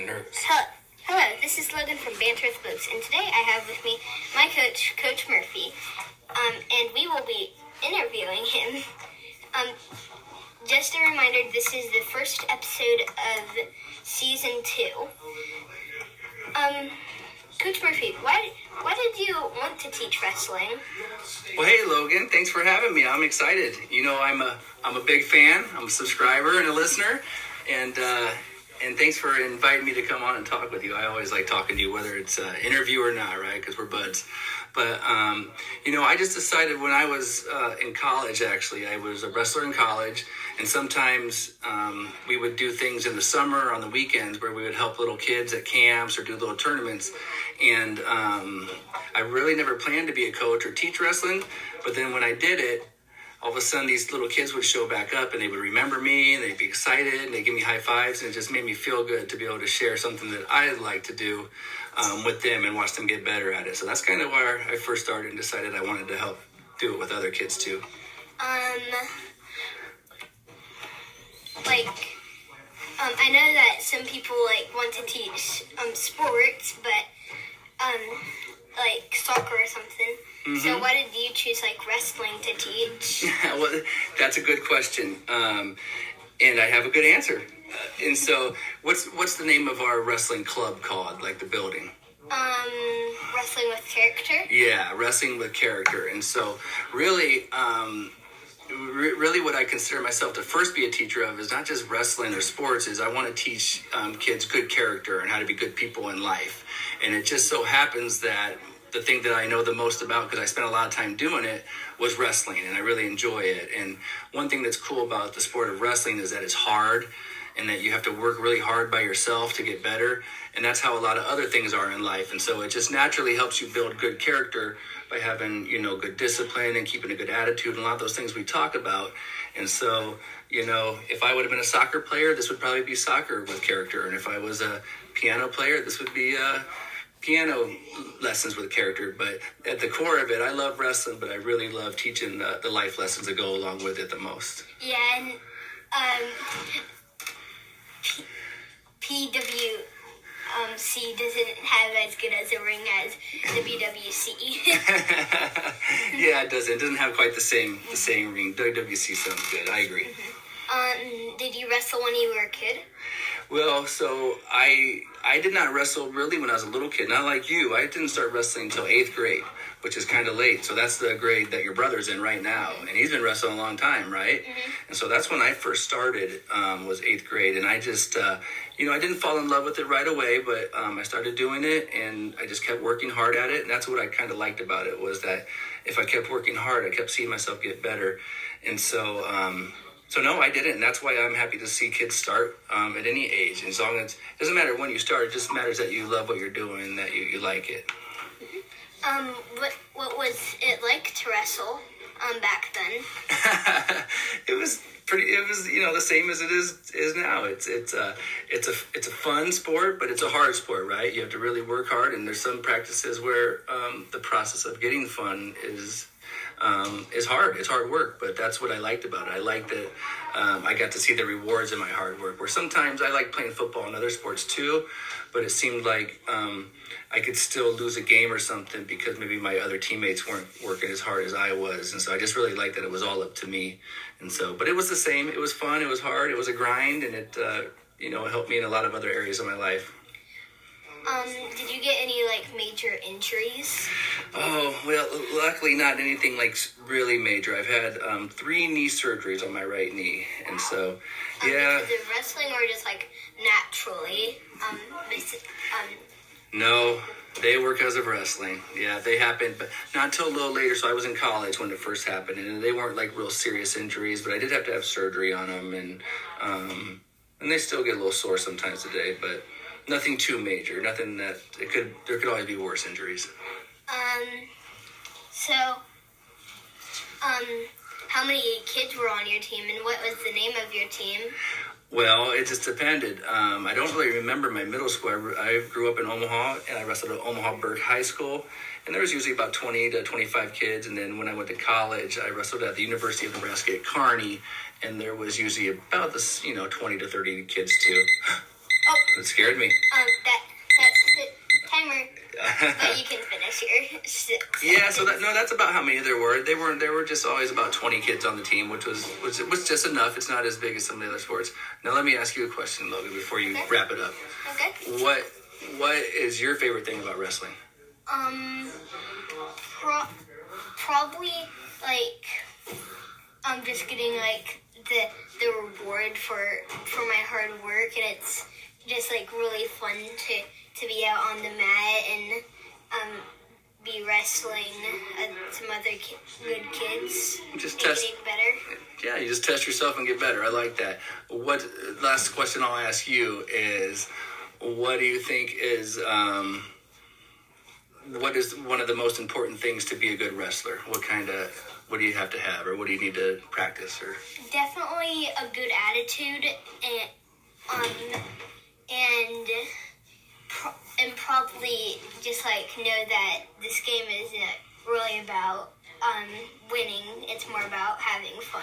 nervous. Hello, this is Logan from Banter with Boogs, and today I have with me my coach, Coach Murphy, and we will be interviewing him. Just a reminder, this is the first episode of Season 2. Coach Murphy, why did you want to teach wrestling? Well, hey, Logan, thanks for having me. I'm excited. You know, I'm a big fan. I'm a subscriber and a listener, and thanks for inviting me to come on and talk with you. I always like talking to you, whether it's an interview or not, right? Because we're buds. But, you know, I just decided when I was in college, actually, I was a wrestler in college. And sometimes we would do things in the summer on the weekends where we would help little kids at camps or do little tournaments. And I really never planned to be a coach or teach wrestling. But then when I did it, all of a sudden these little kids would show back up and they would remember me and they'd be excited and they'd give me high fives. And it just made me feel good to be able to share something that I like to do with them and watch them get better at it. So that's kind of where I first started and decided I wanted to help do it with other kids too. I know that some people want to teach sports, but like soccer or something. Mm-hmm. So why did you choose wrestling to teach? Well, that's a good question, and I have a good answer. And so, what's the name of our wrestling club called? Like the building? Wrestling with Character. Yeah, wrestling with character. And so, really what I consider myself to first be a teacher of is not just wrestling or sports, is I want to teach kids good character and how to be good people in life. And it just so happens that the thing that I know the most about, because I spent a lot of time doing it, was wrestling, and I really enjoy it. And one thing that's cool about the sport of wrestling is that it's hard and that you have to work really hard by yourself to get better. And that's how a lot of other things are in life. And so it just naturally helps you build good character by having, good discipline and keeping a good attitude and a lot of those things we talk about. And so, if I would have been a soccer player, this would probably be soccer with character. And if I was a piano player, this would be piano lessons with character. But at the core of it, I love wrestling, but I really love teaching the life lessons that go along with it the most. Yeah, and PWC doesn't have as good as a ring as the BWC. Yeah, it doesn't. It doesn't have quite the same ring. WWC sounds good. I agree. Mm-hmm. Did you wrestle when you were a kid? Well, so I did not wrestle really when I was a little kid. Not like you. I didn't start wrestling until 8th grade, which is kind of late. So that's the grade that your brother's in right now. And he's been wrestling a long time, right? Mm-hmm. And so that's when I first started, was 8th grade. And I just, I didn't fall in love with it right away, but I started doing it and I just kept working hard at it. And that's what I kind of liked about it, was that if I kept working hard, I kept seeing myself get better. And so, no, I didn't. And that's why I'm happy to see kids start at any age. As long as, it doesn't matter when you start, it just matters that you love what you're doing and that you like it. What was it like to wrestle back then? It was the same as it is now. It's a fun sport, but it's a hard sport, right? You have to really work hard, and there's some practices where the process of getting fun is hard. It's hard work, but that's what I liked about it. I liked that I got to see the rewards in my hard work, where sometimes I like playing football and other sports too, but it seemed like I could still lose a game or something because maybe my other teammates weren't working as hard as I was. And so I just really liked that it was all up to me. And so, but it was the same. It was fun. It was hard. It was a grind, and it helped me in a lot of other areas of my life. Did you get any major injuries? Oh, well, luckily not anything really major. I've had 3 knee surgeries on my right knee. And so, yeah. Because of wrestling or just naturally? No, they were because of wrestling. Yeah, they happened, but not until a little later. So I was in college when it first happened, and they weren't real serious injuries, but I did have to have surgery on them, and they still get a little sore sometimes today, but nothing too major. Nothing that there could always be worse injuries. How many kids were on your team, and what was the name of your team? Well, it just depended. I don't really remember my middle school. I grew up in Omaha, and I wrestled at Omaha Burke High School. And there was usually about 20 to 25 kids. And then when I went to college, I wrestled at the University of Nebraska at Kearney. And there was usually about 20 to 30 kids too. Oh, It scared me. That's the timer. But you can finish your Yeah, so that's about how many there were. They were just always about 20 kids on the team, which was just enough. It's not as big as some of the other sports. Now let me ask you a question, Logan, before you wrap it up. Okay. What is your favorite thing about wrestling? Probably like just getting like the reward for my hard work, and it's just like really fun to be out on the mat and be wrestling some other good kids Just and test. getting better. Yeah, you just test yourself and get better. I like that. What last question I'll ask you is, what do you think is what is one of the most important things to be a good wrestler? What do you have to have, or what do you need to practice? Or Definitely a good attitude, and probably just like know that this game isn't really about winning. It's more about having fun.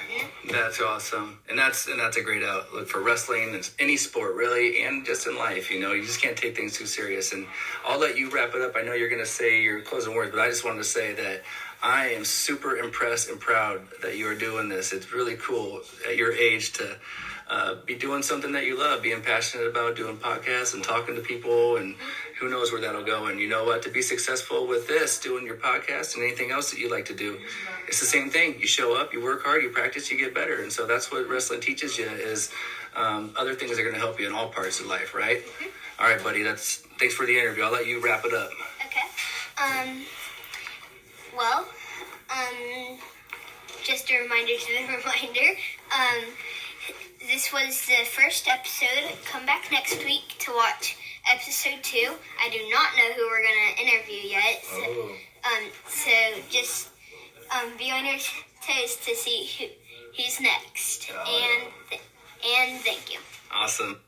That's awesome, and that's a great outlook for wrestling. It's any sport really, and just in life. You know, you just can't take things too serious. And I'll let you wrap it up. I know you're going to say your closing words, but I just wanted to say that I am super impressed and proud that you are doing this. It's really cool at your age to be doing something that you love, being passionate about, doing podcasts and talking to people, and who knows where that'll go. And you know what? To be successful with this, doing your podcast and anything else that you like to do, it's the same thing. You show up, you work hard, you practice, you get better. And so that's what wrestling teaches you is other things are going to help you in all parts of life, right? Mm-hmm. All right, buddy. Thanks for the interview. I'll let you wrap it up. Okay. Well, just a reminder to the reminder. This was the first episode. Come back next week to watch episode 2. I do not know who we're going to interview yet. So just be on your toes to see who's next. And thank you. Awesome.